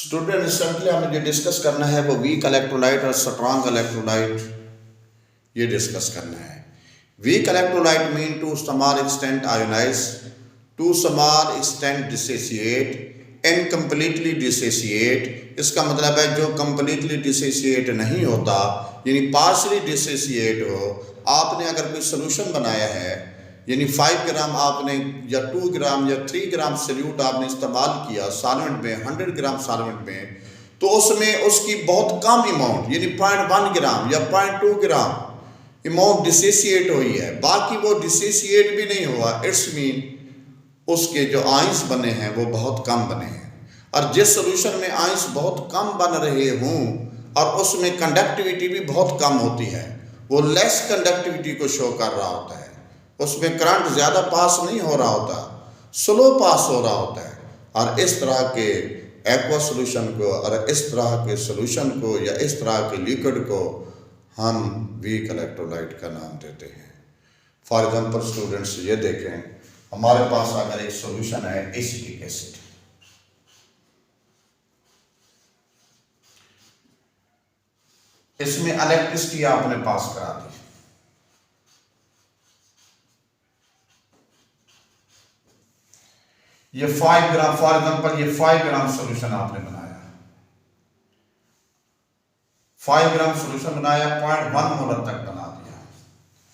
Student recently हमें जो discuss करना है वो वीक इलेक्ट्रोलाइट और स्ट्रॉन्ग इलेक्ट्रोलाइट ये डिस्कस करना है। Weak electrolyte mean to small extent ionize, to small extent dissociate, incompletely dissociate. इसका मतलब है जो कम्प्लीटली डिसोसिएट नहीं होता यानी पार्शली डिसोसिएट हो। आपने अगर कोई सोल्यूशन बनाया है यानी 5 ग्राम आपने या 2 ग्राम या 3 ग्राम सल्यूट आपने इस्तेमाल किया सॉल्वेंट में 100 ग्राम सॉल्वेंट में, तो उसमें उसकी बहुत कम अमाउंट यानी 0.1 ग्राम या 0.2 ग्राम अमाउंट डिसोसिएट हुई है, बाकी वो डिसोसिएट भी नहीं हुआ। इट्स मीन उसके जो आयंस बने हैं वो बहुत कम बने हैं। और जिस सोल्यूशन में आयंस बहुत कम बन रहे हों और उसमें कंडक्टिविटी भी बहुत कम होती है, वो लेस कंडक्टिविटी को शो कर रहा होता है। उसमें करंट ज़्यादा पास नहीं हो रहा होता, स्लो पास हो रहा होता है। और इस तरह के एक्वा सोल्यूशन को और इस तरह के सोल्यूशन को या इस तरह के लिक्विड को हम वीक इलेक्ट्रोलाइट का नाम देते हैं। फॉर एग्जांपल स्टूडेंट्स ये देखें, हमारे पास अगर एक सोल्यूशन है एसिटिक एसिड, इसमें इलेक्ट्रिसिटी आपने पास करा दी, ये 5 ग्राम फॉर एग्जांपल ये 5 ग्राम सोल्यूशन आपने बनाया, 5 ग्राम सोल्यूशन बनाया, 0.1 मोलर तक बना दिया।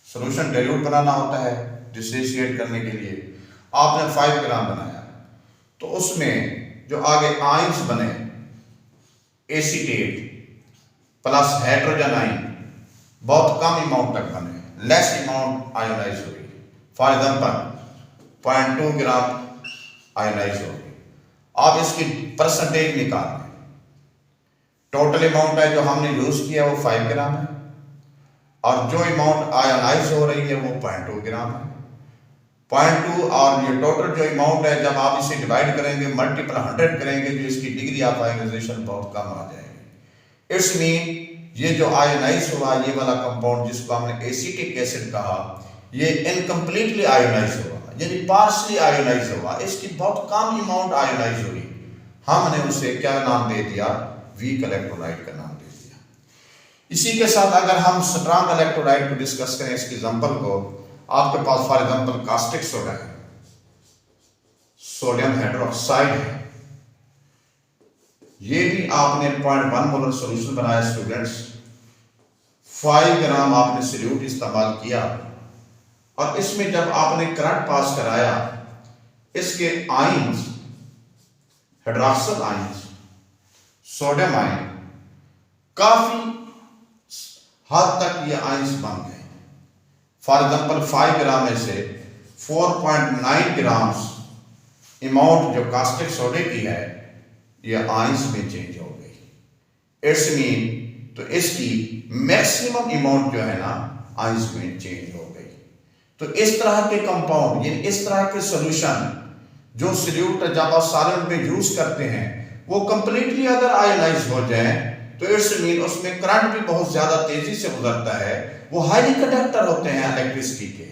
सोल्यूशन डाइल्यूट बनाना होता है डिसोसिएट करने के लिए, आपने 5 ग्राम बनाया तो उसमें जो आगे आयंस बने एसीटेट प्लस हाइड्रोजन आयन बहुत कम अमाउंट तक बने, लेस अमाउंट आयोनाइज हुई। फॉर एग्जांपल 0.2 ग्राम आयोनाइज होगी। आप इसकी परसेंटेज निकाल लें, टोटल अमाउंट है जो हमने यूज किया वो 5 ग्राम है और जो अमाउंट आयोनाइज हो रही है वो 0.2 ग्राम है। 0.2 और ये टोटल जो अमाउंट है जब आप इसे डिवाइड करेंगे मल्टीपल 100 करेंगे तो इसकी डिग्री ऑफ आयोनाइजेशन बहुत कम आ जाएगी। इट्स मीन ये जो आयोनाइज हुआ ये वाला कंपाउंड जिसको हमने एसिटिक एसिड कहा, ये इनकम्प्लीटली आयोनाइज हुआ यानी पार्शली आयोनाइज हुआ, इसकी बहुत कम अमाउंट आयोनाइज हुई। हमने उसे क्या नाम दे दिया? वीक इलेक्ट्रोलाइट का नाम दे दिया। इसी के साथ अगर हम स्ट्रॉन्ग इलेक्ट्रोलाइट को डिस्कस करें, इसकी एग्जांपल को, आपके पास फॉर एग्जांपल कास्टिक सोडा है, सोडियम हाइड्रोक्साइड है, ये भी आपने 0.1 मोलर सॉल्यूशन बनाया स्टूडेंट्स, 5 ग्राम आपने सल्यूट इस्तेमाल किया और इसमें जब आपने करंट पास कराया इसके ions hydroxyl ions sodium ion काफी हद तक ये आयंस बन गए। फॉर एग्जांपल 5 ग्राम में से 4.9 ग्राम्स अमाउंट जो कास्टिक सोडे की है ये आयंस में चेंज हो गई। इट्स मीन तो इसकी मैक्सिमम अमाउंट जो है ना आयंस में चेंज हो गई। तो इस तरह के कंपाउंड यानी इस तरह के सॉल्यूशन जो सल्यूट जब आप सॉल्वेंट में यूज करते हैं वो कंप्लीटली अगर आयोनाइज हो जाए तो इट्स मीन उसमें करंट भी बहुत ज्यादा तेजी से गुजरता है, वो हाईली कंडक्टर होते हैं इलेक्ट्रिसिटी के।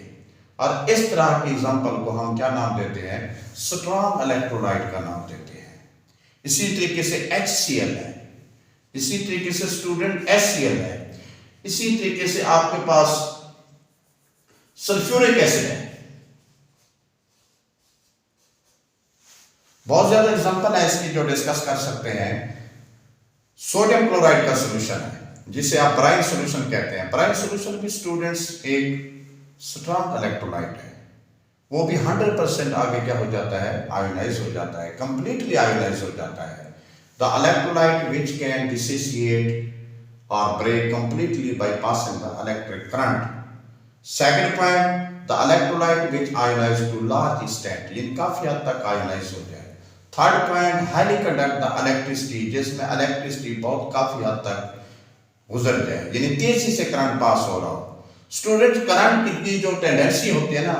और इस तरह की एग्जांपल को हम क्या नाम देते हैं? स्ट्रॉन्ग इलेक्ट्रोलाइट का नाम देते हैं। इसी तरीके से HCl है, इसी तरीके से स्टूडेंट HCl है, इसी तरीके से आपके पास सल्फ्यूरिक एसिड है। बहुत ज्यादा एग्जांपल है इसकी जो डिस्कस कर सकते हैं। सोडियम क्लोराइड का सॉल्यूशन है जिसे आप ब्राइन सॉल्यूशन कहते हैं। ब्राइन सॉल्यूशन भी स्टूडेंट्स एक स्ट्रॉन्ग इलेक्ट्रोलाइट है, वो भी 100% आगे क्या हो जाता है? आयोनाइज हो जाता है, कंप्लीटली आयोनाइज हो जाता है। The electrolyte which can dissociate और break completely by passing the electric current. Second point, the electrolyte which ionise to large extent, ये काफी हद तक आयोनाइज हो जाए। Third point, highly conduct the electricity, जिसमें इलेक्ट्रिसिटी बहुत काफी हद तक गुजर जाए यानी तेजी से करंट पास हो रहा हो। स्टूडेंट करंट की जो टेंडेंसी होती है ना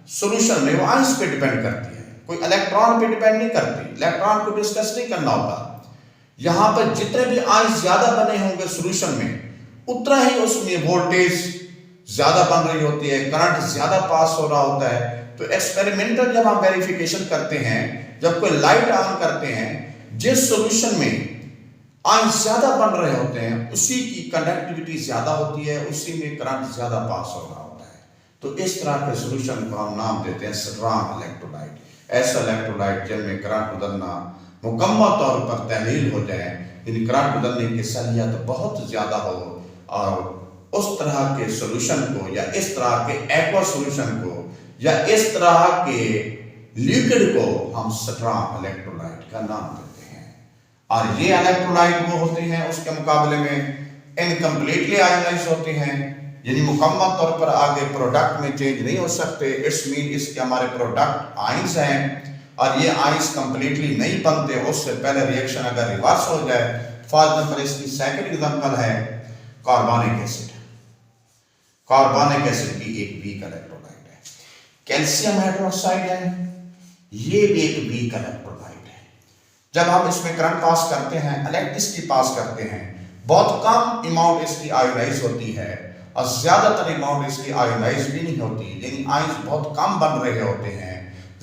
सॉल्यूशन में वो आयंस पे डिपेंड करती है, कोई इलेक्ट्रॉन पे डिपेंड नहीं करती। इलेक्ट्रॉन को डिस्कस नहीं करना होता। यहां पर जितने भी आयंस ज्यादा बने होंगे सॉल्यूशन में उतना ही उसमें वोल्टेज ज्यादा बन रही होती है, करंट ज्यादा पास हो रहा होता है। तो एक्सपेरिमेंटल जब हम वेरिफिकेशन करते हैं, जब कोई लाइट ऑन करते हैं, जिस सॉल्यूशन में आयन ज्यादा बन रहे होते हैं उसी की कंडक्टिविटी ज्यादा होती है, उसी में करंट ज्यादा पास हो रहा होता है। तो इस तरह के सॉल्यूशन को हम नाम देते हैं स्ट्रांग इलेक्ट्रोलाइट। ऐसा इलेक्ट्रोलाइट जिनमें करंट बदलना मुकम्मल तौर पर तहलील हो जाए, यानी करंट बदलने की सलाहियत बहुत ज्यादा हो, और उस तरह के सॉल्यूशन को या इस तरह के एक्वा सॉल्यूशन को या इस तरह के लिक्विड को हम स्ट्रांग इलेक्ट्रोलाइट का नाम देते हैं। और ये इलेक्ट्रोलाइट वो होते हैं उसके मुकाबले में इनकम्प्लीटली आयोनाइज होते हैं, यानी मुकम्मल तौर पर आगे प्रोडक्ट में चेंज नहीं हो सकते। इट्स मीन इसके हमारे प्रोडक्ट आयंस हैं और ये आयंस कंप्लीटली नहीं बनते, उससे पहले रिएक्शन अगर रिवर्स हो जाए। फॉर एग्जांपल इसकी सेकंड एग्जांपल है कार्बोनिक एसिड। कार्बोनिक एसिड भी एक वीक इलेक्ट्रोलाइट है। कैल्शियम हाइड्रोक्साइड है, ये भी एक वीक इलेक्ट्रोलाइट है। जब हम इसमें करंट पास करते हैं, इलेक्ट्रिसिटी पास करते हैं, बहुत कम अमाउंट इसकी आयोनाइज होती है और ज्यादातर अमाउंट इसकी आयोनाइज भी नहीं होती, यानी आयंस बहुत कम बन रहे होते हैं,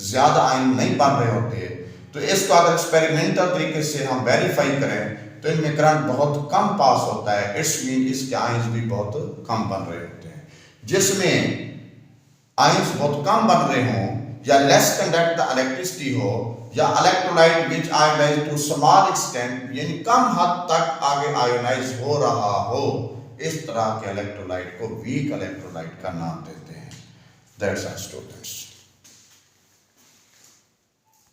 ज्यादा आयन नहीं बन रहे होते। तो इसको अगर एक्सपेरिमेंटल तरीके से हम वेरीफाई करें तो इनमें करंट बहुत कम पास होता है। इट्स मीन इसके आयंस भी बहुत कम बन रहे होते हैं। जिसमें आयंस बहुत कम बन रहे हों या लेस कंडक्ट द इलेक्ट्रिसिटी हो या electrolyte which ionise to small extent, यानी कम हद तक आगे आयोनाइज हो रहा हो, इस तरह के इलेक्ट्रोलाइट को वीक इलेक्ट्रोलाइट का नाम देते हैं। That's all students.